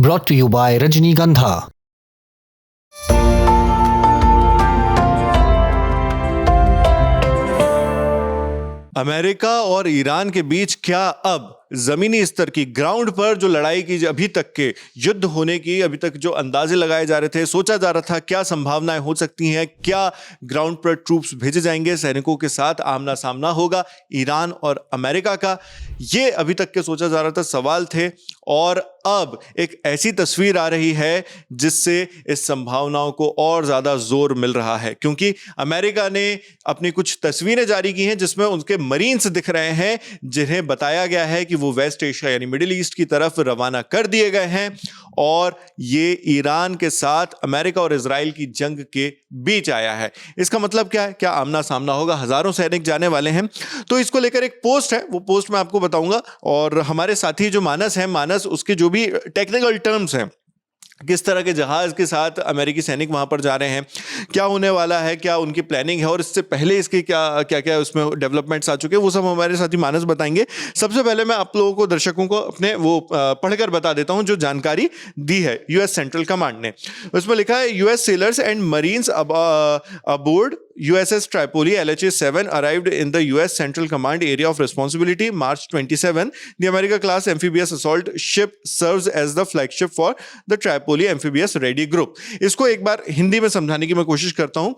brought to you by Rajnigandha. America और Iran के बीच क्या अब जमीनी स्तर की ग्राउंड पर जो लड़ाई की अभी तक के युद्ध होने की अभी तक जो अंदाजे लगाए जा रहे थे, सोचा जा रहा था क्या संभावनाएं हो सकती हैं, क्या ग्राउंड पर ट्रूप्स भेजे जाएंगे, सैनिकों के साथ आमना सामना होगा ईरान और अमेरिका का, ये अभी तक के सोचा जा रहा था सवाल थे। और अब एक ऐसी तस्वीर आ रही है जिससे इस संभावनाओं को और ज्यादा जोर मिल रहा है, क्योंकि अमेरिका ने अपनी कुछ तस्वीरें जारी की हैं जिसमें उनके मरीन्स दिख रहे हैं जिन्हें बताया गया है कि वो वेस्ट एशिया यानी मिडिल ईस्ट की तरफ रवाना कर दिए गए हैं और ये ईरान के साथ अमेरिका और इजराइल की जंग के बीच आया है। इसका मतलब क्या है? क्या आमना सामना होगा? हजारों सैनिक जाने वाले हैं। तो इसको लेकर एक पोस्ट है, वो पोस्ट मैं आपको बताऊंगा। और हमारे साथी जो मानस है, मानस उसके जो भी टेक्निकल टर्म्स हैं, किस तरह के जहाज के साथ अमेरिकी सैनिक वहां पर जा रहे हैं, क्या होने वाला है, क्या उनकी प्लानिंग है और इससे पहले इसके क्या क्या क्या उसमें डेवलपमेंट्स आ चुके हैं, वो सब हमारे साथी मानस बताएंगे। सबसे पहले मैं आप लोगों को, दर्शकों को अपने वो पढ़कर बता देता हूं जो जानकारी दी है यूएस सेंट्रल कमांड ने। उसमें लिखा है US sailors and marines aboard USS Tripoli LHA-7 arrived in the US Central Command Area of Responsibility March 27. The America-class amphibious assault ship serves as the flagship for the Tripoli Amphibious Ready Group. इसको एक बार हिंदी में समझाने की मैं कोशिश करता हूँ।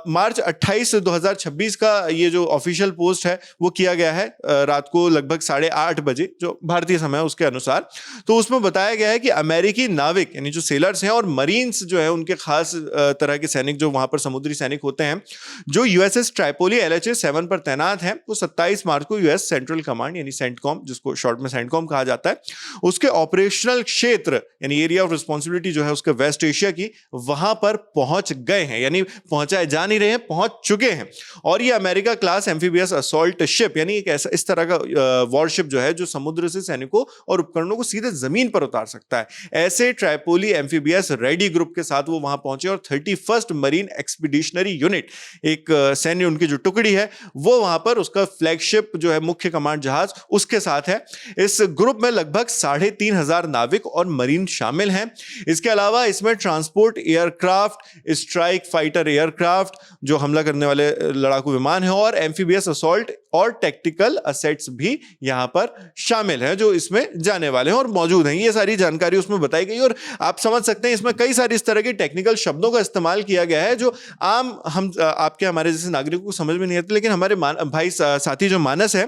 मार्च 28 2026 का ये जो ऑफिशियल पोस्ट है वो किया गया है रात को लगभग 8:30 बजे जो भारतीय समय है उसके अनुसार। तो उसमें बताया गया है कि अमेरिकी नाविक यानी जो सेलर्स हैं और मरीन्स जो है उनके खास तरह के सैनिक जो वहां पर समुद्री सैनिक होते हैं जो यूएसएस ट्राइपोली LHA-7 पर तैनात है, वो 27 मार्च को यूएस सेंट्रल कमांड यानी सेंटकॉम, जिसको शॉर्ट में सेंटकॉम कहा जाता है, उसके ऑपरेशनल क्षेत्र यानी एरिया ऑफ रिस्पांसिबिलिटी जो है उसके वेस्ट एशिया की, वहां पर पहुंच गए हैं। यानी पहुंचाए जा नहीं रहे हैं, पहुंच चुके हैं। और ये America class amphibious assault ship यानी एक ऐसा इस तरह का वॉरशिप जो है जो समुद्र से सैनिकों और उपकरणों को सीधे जमीन पर उतार सकता है। ऐसे ट्राइपोली एम्फीबियस रेडी ग्रुप के साथ वो वहां पहुंचे और 31st मरीन एक्सपीडिशनरी यूनिट, एक सैन्य उनकी जो टुकड़ी है, वो वहां पर उसका फ्लैगशिप जो है मुख्य कमांड जहाज उसके साथ है। इस ग्रुप में लगभग 3,500 नाविक और मरीन शामिल हैं। इसके अलावा इसमें transport aircraft, strike fighter aircraft जो हमला करने वाले लड़ाकू विमान है और एम्फीबियस असॉल्ट और टैक्टिकल असेट्स भी यहां पर शामिल हैं जो इसमें जाने वाले हैं और मौजूद हैं। ये सारी जानकारी उसमें बताई गई और आप समझ सकते हैं इसमें कई सारी इस तरह के टेक्निकल शब्दों का इस्तेमाल किया गया है जो आम हम आपके हमारे जैसे नागरिकों को समझ में नहीं आते, लेकिन हमारे भाई साथी जो मानस है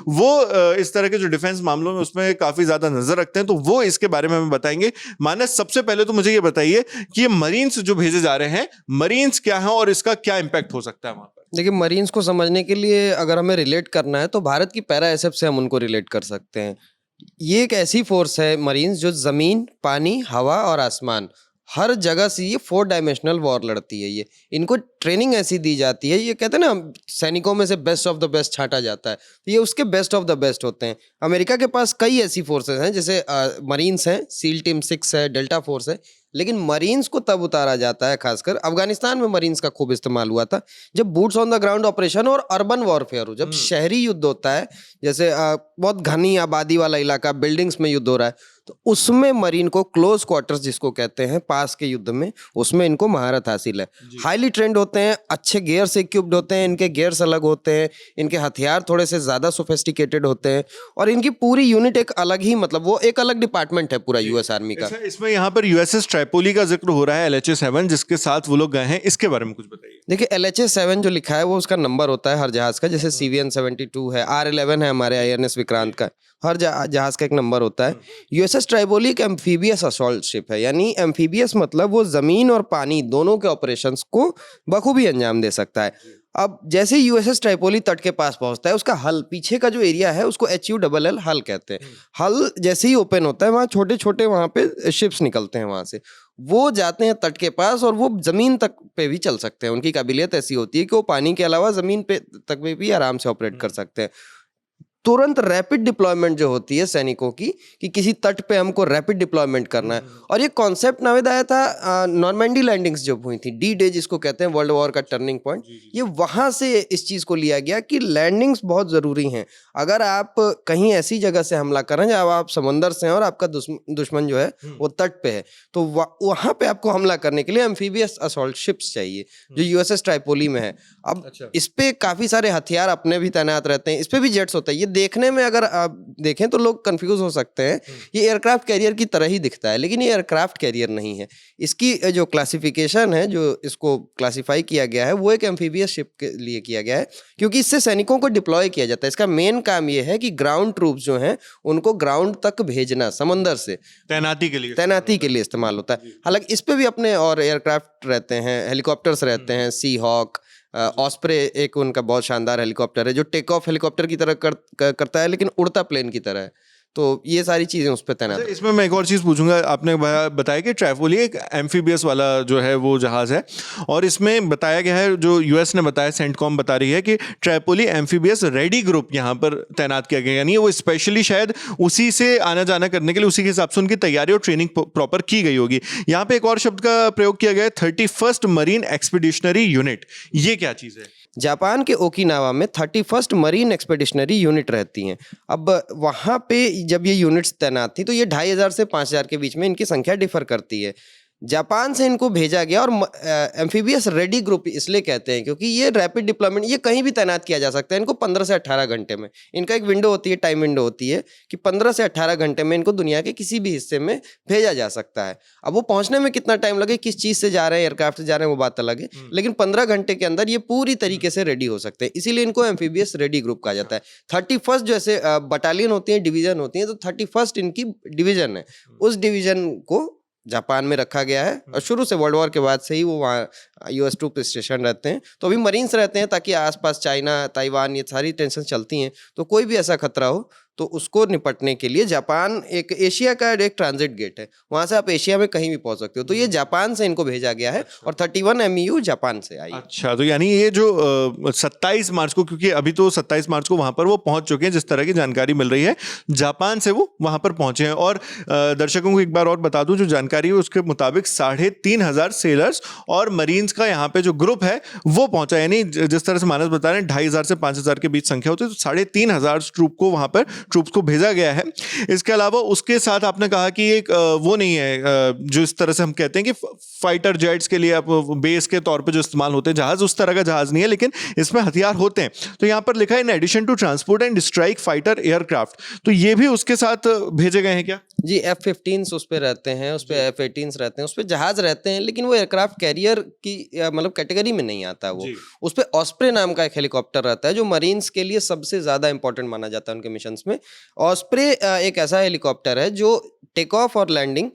वो इस तरह के जो डिफेंस मामलों में उसमें काफी ज्यादा नजर रखते हैं, तो वो इसके बारे में हमें बताएंगे। मानस, सबसे पहले तो मुझे ये बताइए कि ये मरीन्स जो भेजे जा रहे हैं, मरीन्स क्या है और इसका क्या इंपैक्ट हो सकता है वहां पर? देखिए, मरीन्स को समझने के लिए अगर हमें रिलेट करना है तो भारत की पैरा एसएफ से हम उनको रिलेट कर सकते हैं। ये एक ऐसी फोर्स है मरीन्स जो जमीन, पानी, हवा और आसमान हर जगह से ये 4 डायमेंशनल वॉर लड़ती है। ये इनको ट्रेनिंग ऐसी दी जाती है, ये कहते हैं ना सैनिकों में से बेस्ट ऑफ द बेस्ट छांटा जाता है, तो ये उसके बेस्ट ऑफ द बेस्ट होते हैं। अमेरिका के पास कई ऐसी फोर्सेस हैं, जैसे मरीन्स हैं, सील टीम 6 है, डेल्टा फोर्स है, लेकिन मरीन्स को तब उतारा जाता है, खासकर अफगानिस्तान में मरीन्स का खूब इस्तेमाल हुआ था, जब boots on the ground operation और अर्बन वॉरफेयर हो, जब शहरी युद्ध होता है, जैसे बहुत घनी आबादी वाला इलाका, बिल्डिंग्स में युद्ध हो रहा है, तो उसमें मरीन को क्लोज क्वार्टर्स जिसको कहते हैं, पास के युद्ध में, उसमें इनको महारत हासिल है। हाईली ट्रेंड होते हैं, अच्छे गियर से इक्विप्ड होते हैं, इनके गियर्स अलग होते हैं, इनके हथियार थोड़े से ज्यादा सोफिस्टिकेटेड होते हैं और इनकी पूरी यूनिट एक अलग ही, मतलब वो एक अलग डिपार्टमेंट है पूरा यूएस आर्मी का। इसमें यहाँ पर यूएसएस ट्राइपोली का जिक्र हो रहा है, LHA-7 जिसके साथ वो लोग गए हैं, इसके बारे में कुछ बताइए। देखिए, LHA-7 जो लिखा है वो उसका नंबर होता है हर जहाज का, जैसे CVN-72 है, R-11 है हमारे INS विक्रांत का, हर जहाज का एक नंबर होता है। यूएसएस ट्राइपोली एक एम्फीबियस असॉल्ट शिप है, यानी एम्फीबियस मतलब वो जमीन और पानी दोनों के ऑपरेशंस को बखूबी अंजाम दे सकता है। अब जैसे यूएसएस ट्राइपोली तट के पास पहुंचता है, उसका हल, पीछे का जो एरिया है उसको HULL हल कहते हैं। हल जैसे ही ओपन होता है, वहाँ छोटे छोटे वहाँ पे शिप्स निकलते हैं, वहाँ से वो जाते हैं तट के पास और वो जमीन तक पे भी चल सकते हैं। उनकी काबिलियत ऐसी होती है कि वो पानी के अलावा जमीन पे तक में भी आराम से ऑपरेट कर सकते हैं। तुरंत रैपिड डिप्लॉयमेंट जो होती है सैनिकों की, कि किसी तट पे हमको रैपिड डिप्लॉयमेंट करना है। और ये कॉन्सेप्ट नावेद आया था नॉर्मैंडी लैंडिंग्स जब हुई थी, डी डे जिसको कहते हैं, वर्ल्ड वॉर का टर्निंग पॉइंट, ये वहां से इस चीज को लिया गया कि लैंडिंग्स बहुत जरूरी हैं। अगर आप कहीं ऐसी जगह से हमला कर रहे हैं जब आप समंदर से हैं और आपका दुश्मन जो है वो तट पे है, तो वहां पे आपको हमला करने के लिए एम्फीबियस असॉल्ट शिप्स चाहिए, जो यूएसएस ट्राइपोली में है। अब इस पे काफी सारे हथियार अपने भी तैनात रहते हैं, इस पे भी जेट्स होता है। ये देखने में अगर आप देखें तो लोग कंफ्यूज हो सकते हैं, ये एयरक्राफ्ट कैरियर की तरह ही दिखता है, लेकिन ये एयरक्राफ्ट कैरियर नहीं है। इसकी जो क्लासिफिकेशन है, जो इसको क्लासिफाई किया गया है, वो एक एम्फीबियस शिप के लिए किया गया है, क्योंकि इससे सैनिकों को डिप्लॉय किया जाता है। इसका मेन काम ये है कि ग्राउंड ट्रूप्स जो हैं उनको ग्राउंड तक भेजना, समंदर से तैनाती के लिए इस्तेमाल होता है। हालांकि इस पे भी अपने और एयरक्राफ्ट रहते हैं, हेलीकॉप्टर्स रहते हैं, सी हॉक, ऑस्प्रे एक उनका बहुत शानदार हेलीकॉप्टर है जो टेक ऑफ हेलीकॉप्टर की तरह करता है, लेकिन उड़ता प्लेन की तरह है। तो ये सारी चीजें उस पर तैनात। इसमें मैं एक और चीज़ पूछूंगा, आपने बताया कि ट्राइपोली एक एम्फीबियस वाला जो है वो जहाज़ है, और इसमें बताया गया है, जो यूएस ने बताया, सेंटकॉम बता रही है कि ट्राइपोली एम्फीबियस रेडी ग्रुप यहाँ पर तैनात किया गया, यानी वो स्पेशली शायद उसी से आना जाना करने के लिए, उसी के हिसाब से उनकी तैयारी और ट्रेनिंग प्रॉपर की गई होगी। यहाँ पे एक और शब्द का प्रयोग किया गया है, 31st मरीन एक्सपीडिशनरी यूनिट। ये क्या चीज़ है? जापान के ओकिनावा में 31st मरीन एक्सपेडिशनरी यूनिट रहती हैं। अब वहाँ पे जब ये यूनिट्स तैनात थी तो ये 2500 से 5000 के बीच में इनकी संख्या डिफर करती है। जापान से इनको भेजा गया, और एम्फीबियस रेडी ग्रुप इसलिए कहते हैं क्योंकि ये रैपिड डिप्लॉयमेंट, ये कहीं भी तैनात किया जा सकता है। इनको 15 से 18 घंटे में, इनका एक विंडो होती है, टाइम विंडो होती है कि 15 से 18 घंटे में इनको दुनिया के किसी भी हिस्से में भेजा जा सकता है। अब वो पहुंचने में कितना टाइम लगे, किस चीज़ से जा रहे हैं, एयरक्राफ्ट से जा रहे हैं, वो बात अलग है, लेकिन 15 घंटे के अंदर ये पूरी तरीके से रेडी हो सकते हैं। इसीलिए इनको एम्फीबियस रेडी ग्रुप कहा जाता है। 31st जैसे बटालियन होती है, डिवीजन होती है, तो 31st इनकी डिवीजन है। उस डिवीजन को जापान में रखा गया है, और शुरू से वर्ल्ड वॉर के बाद से ही वो वहाँ यूएस ट्रूप स्टेशन रहते हैं। तो अभी मरीन्स रहते हैं ताकि आसपास चाइना, ताइवान, ये सारी टेंशन चलती हैं, तो कोई भी ऐसा खतरा हो तो उसको निपटने के लिए जापान एक एशिया का एक ट्रांजिट गेट है, वहाँ से आप एशिया में कहीं भी पहुँच सकते हो। तो ये जापान से इनको भेजा गया है, और 31 MEU जापान से आई। अच्छा, तो यानी ये जो 27 मार्च को, क्योंकि अभी तो 27 मार्च को वहां पर वो पहुंच चुके हैं, जिस तरह की जानकारी मिल रही है, जापान से वो वहां पर पहुंचे हैं। और दर्शकों को एक बार और बता दूं, जो जानकारी है उसके मुताबिक 3500 सेलर्स और मरीन्स का यहाँ पे जो ग्रुप है वो पहुंचा। यानी जिस तरह से मानस बता रहे हैं 2500 से 5000 के बीच संख्या होती है, तो 3500 ट्रूप्स को भेजा गया है। इसके अलावा उसके साथ आपने कहा कि एक वो नहीं है जो इस तरह से हम कहते हैं कि फाइटर जेट्स के लिए आप बेस के तौर पे जो इस्तेमाल होते हैं जहाज, उस तरह का जहाज नहीं है, लेकिन इसमें हथियार होते हैं। तो यहाँ पर लिखा है in addition to transport and strike fighter aircraft, तो ये भी उसके साथ भेजे गए हैं क्या? जी, F-15s उस पे रहते हैं, उस पे F-18s रहते हैं, उस पे जहाज रहते हैं, लेकिन वो एयरक्राफ्ट कैरियर की मतलब कैटेगरी में नहीं आता वो। उस पे ऑस्प्रे नाम का एक हेलीकॉप्टर रहता है जो मरीन्स के लिए सबसे ज्यादा इंपॉर्टेंट माना जाता है उनके मिशंस में। ऑस्प्रे एक ऐसा हेलीकॉप्टर है जो टेक ऑफ और लैंडिंग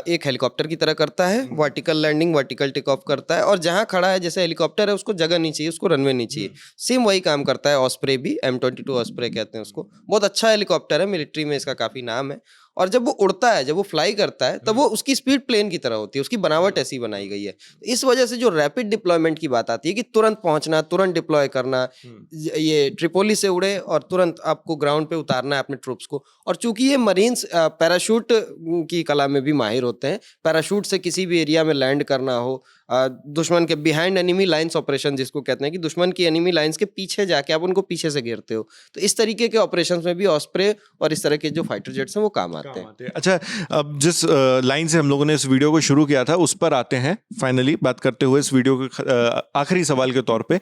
एक हेलीकॉप्टर की तरह करता है, vertical landing, vertical take off करता है, और जहां खड़ा है जैसे हेलीकॉप्टर है उसको जगह नहीं चाहिए, उसको रनवे नहीं चाहिए। सेम वही काम करता है ऑस्प्रे भी, M-22 ऑस्प्रे कहते हैं उसको। बहुत अच्छा हेलीकॉप्टर है, मिलिट्री में इसका काफी नाम है। और जब वो उड़ता है, जब वो फ्लाई करता है, तब वो उसकी स्पीड प्लेन की तरह होती है, उसकी बनावट ऐसी बनाई गई है। इस वजह से जो रैपिड डिप्लॉयमेंट की बात आती है कि तुरंत पहुंचना, तुरंत डिप्लॉय करना, ये ट्रिपोली से उड़े और तुरंत आपको ग्राउंड पे उतारना है अपने ट्रूप्स को। और चूंकि ये मरीन्स पैराशूट की कला में भी माहिर होते हैं, पैराशूट से किसी भी एरिया में लैंड करना हो, दुश्मन के बिहाइंड एनिमी लाइंस ऑपरेशन जिसको कहते हैं कि दुश्मन की एनिमी लाइंस के पीछे जाके आप उनको पीछे से घेरते हो, तो इस तरीके के ऑपरेशंस में भी ऑस्प्रे और इस तरह के जो फाइटर जेट्स हैं वो काम आते हैं। अच्छा, अब जिस लाइन से हम लोगों ने इस वीडियो को शुरू किया था उस पर आते हैं, फाइनली बात करते हुए इस वीडियो के आखिरी सवाल के तौर पे,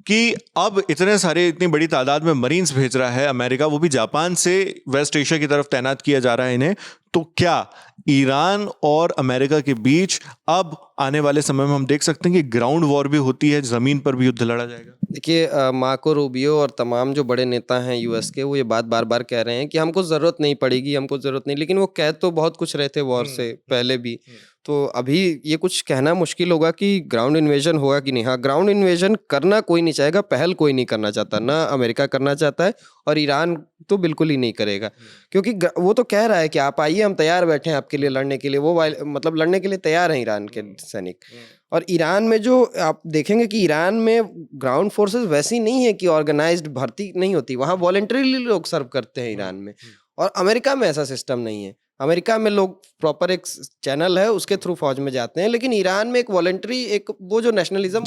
कि अब इतनी बड़ी तादाद में मरीन्स भेज रहा है अमेरिका, वो भी जापान से वेस्ट एशिया की तरफ तैनात किया जा रहा है इन्हें, तो क्या ईरान और अमेरिका के बीच अब आने वाले समय में हम देख सकते हैं कि ग्राउंड वॉर भी होती है, जमीन पर भी युद्ध लड़ा जाएगा? देखिए, मार्को रूबियो और तमाम जो बड़े नेता हैं यूएस के, वो ये बात बार बार कह रहे हैं कि हमको ज़रूरत नहीं पड़ेगी, हमको ज़रूरत नहीं, लेकिन वो कह तो बहुत कुछ रहे थे वॉर से पहले भी। तो अभी ये कुछ कहना मुश्किल होगा कि ग्राउंड इन्वेजन होगा कि नहीं। हाँ, ग्राउंड इन्वेजन करना कोई नहीं चाहेगा, पहल कोई नहीं करना चाहता, ना अमेरिका करना चाहता है और ईरान तो बिल्कुल ही नहीं करेगा, क्योंकि वो तो कह रहा है कि आप आइए, हम तैयार बैठे हैं आपके लिए लड़ने के लिए। वो मतलब लड़ने के लिए तैयार हैं ईरान के सैनिक। और ईरान में जो आप देखेंगे कि ईरान में ग्राउंड फोर्सेस वैसी नहीं है कि ऑर्गेनाइज्ड भर्ती नहीं होती, वहाँ वॉलंटरीली लोग सर्व करते हैं ईरान में। और अमेरिका में ऐसा सिस्टम नहीं है। अमेरिका में लोग प्रॉपर एक चैनल है उसके थ्रू फौज में जाते हैं, लेकिन ईरान में एक वॉलंटरी, एक वो जो नेशनलिज्म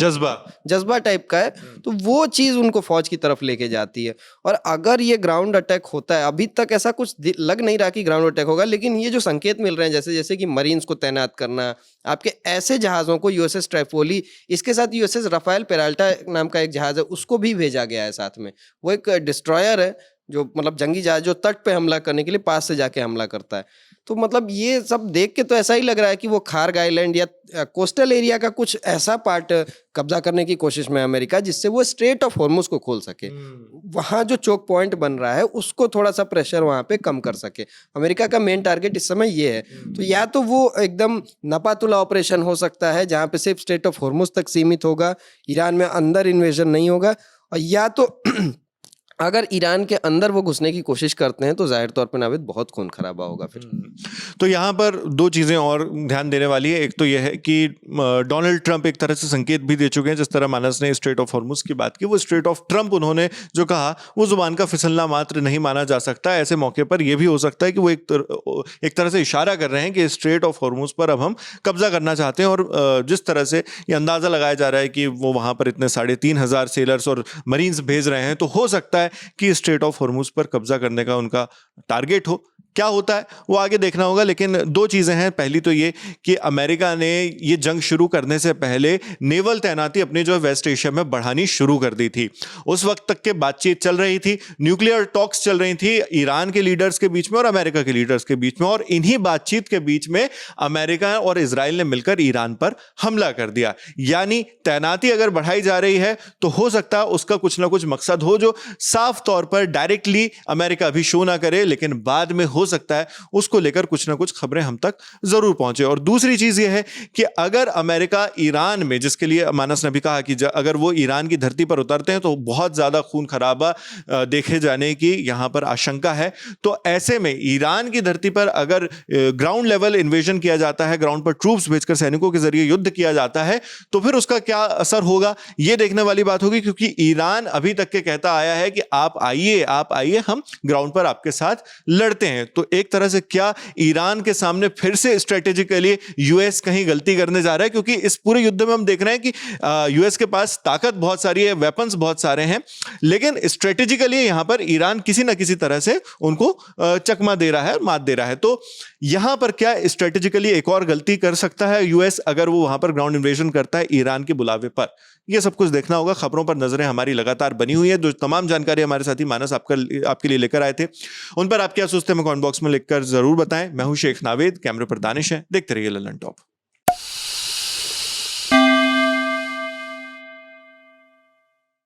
जज्बा टाइप का है, तो वो चीज़ उनको फौज की तरफ लेके जाती है। और अगर ये ग्राउंड अटैक होता है, अभी तक ऐसा कुछ लग नहीं रहा कि ग्राउंड अटैक होगा, लेकिन ये जो संकेत मिल रहे हैं जैसे जैसे कि मरीन्स को तैनात करना, आपके ऐसे जहाज़ों को, यूएसएस ट्राइपोली, इसके साथ यूएसएस राफेल पेराल्टा नाम का एक जहाज़ है, उसको भी भेजा गया है साथ में। वो एक डिस्ट्रॉयर है जो मतलब जंगी जहाज जो तट पे हमला करने के लिए पास से जाके हमला करता है। तो मतलब ये सब देख के तो ऐसा ही लग रहा है कि वो खार्ग आइलैंड या कोस्टल एरिया का कुछ ऐसा पार्ट कब्जा करने की कोशिश में अमेरिका, जिससे वो स्ट्रेट ऑफ हॉर्मुज को खोल सके। वहाँ जो चोक पॉइंट बन रहा है उसको थोड़ा सा प्रेशर वहाँ पे कम कर सके। अमेरिका का मेन टारगेट इस समय ये है। तो या तो वो एकदम नपातुला ऑपरेशन हो सकता है जहाँ पे सिर्फ स्ट्रेट ऑफ हॉर्मुज तक सीमित होगा, ईरान में अंदर इन्वेजन नहीं होगा, और या तो अगर ईरान के अंदर वो घुसने की कोशिश करते हैं तो जाहिर तौर पर नाविद बहुत खून खराबा होगा फिर। तो यहाँ पर दो चीज़ें और ध्यान देने वाली है। एक तो यह है कि डोनाल्ड ट्रंप एक तरह से संकेत भी दे चुके हैं। जिस तरह मानस ने स्ट्रेट ऑफ हॉर्मुज की बात की, वो स्ट्रेट ऑफ ट्रंप उन्होंने जो कहा वो जुबान का फिसलना मात्र नहीं माना जा सकता। ऐसे मौके पर यह भी हो सकता है कि वो एक तरह से इशारा कर रहे हैं कि स्ट्रेट ऑफ हॉर्मुज पर अब हम कब्जा करना चाहते हैं। और जिस तरह से ये अंदाज़ा लगाया जा रहा है कि वो वहाँ पर इतने 3,500 सेलर्स और मरीन्स भेज रहे हैं, तो हो सकता है कि स्ट्रेट ऑफ हॉर्मुज पर कब्जा करने का उनका टारगेट हो। क्या होता है वो आगे देखना होगा। लेकिन दो चीज़ें हैं। पहली तो ये कि अमेरिका ने ये जंग शुरू करने से पहले नेवल तैनाती अपनी जो वेस्ट एशिया में बढ़ानी शुरू कर दी थी। उस वक्त तक के बातचीत चल रही थी, न्यूक्लियर टॉक्स चल रही थी ईरान के लीडर्स के बीच में और अमेरिका के लीडर्स के बीच में, और इन्हीं बातचीत के बीच में अमेरिका और इजराइल ने मिलकर ईरान पर हमला कर दिया। यानी तैनाती अगर बढ़ाई जा रही है तो हो सकता है उसका कुछ ना कुछ मकसद हो जो साफ तौर पर डायरेक्टली अमेरिका अभी शो ना करे, लेकिन बाद में हो सकता है उसको लेकर कुछ ना कुछ खबरें हम तक जरूर पहुंचे। और दूसरी चीज यह है कि अगर अमेरिका ईरान में, जिसके लिए मानस ने भी कहा कि अगर वो ईरान की धरती पर उतरते हैं तो बहुत ज्यादा खून खराबा देखे जाने की यहां पर आशंका है। तो ऐसे में ईरान की धरती पर अगर ग्राउंड लेवल इन्वेजन किया जाता है, ग्राउंड पर ट्रूप्स भेजकर सैनिकों के जरिए युद्ध किया जाता है, तो फिर उसका क्या असर होगा यह देखने वाली बात होगी। क्योंकि ईरान अभी तक के कहता आया है कि आप आइए, हम ग्राउंड पर आपके साथ लड़ते हैं। तो एक तरह से क्या ईरान के सामने फिर से स्ट्रेटेजिकली यूएस कहीं गलती करने जा रहा है? क्योंकि इस पूरे युद्ध में हम देख रहे हैं कि यूएस के पास ताकत बहुत सारी है, वेपन्स बहुत सारे हैं, लेकिन स्ट्रेटेजिकली यहां पर ईरान किसी ना किसी तरह से उनको चकमा दे रहा है, मात दे रहा है। तो यहां पर क्या स्ट्रेटेजिकली एक और गलती कर सकता है यूएस अगर वो वहां पर ग्राउंड इन्वेजन करता है ईरान के बुलावे पर? यह सब कुछ देखना होगा। खबरों पर नजरें हमारी लगातार बनी हुई है। जो तमाम जानकारी हमारे साथी मानस आपके लिए लेकर आए थे, उन पर आप क्या सोचते हैं कमेंट बॉक्स में लिखकर जरूर बताएं। मैं हूं शेख नावेद, कैमरे पर दानिश है। देखते रहिए ललन टॉप।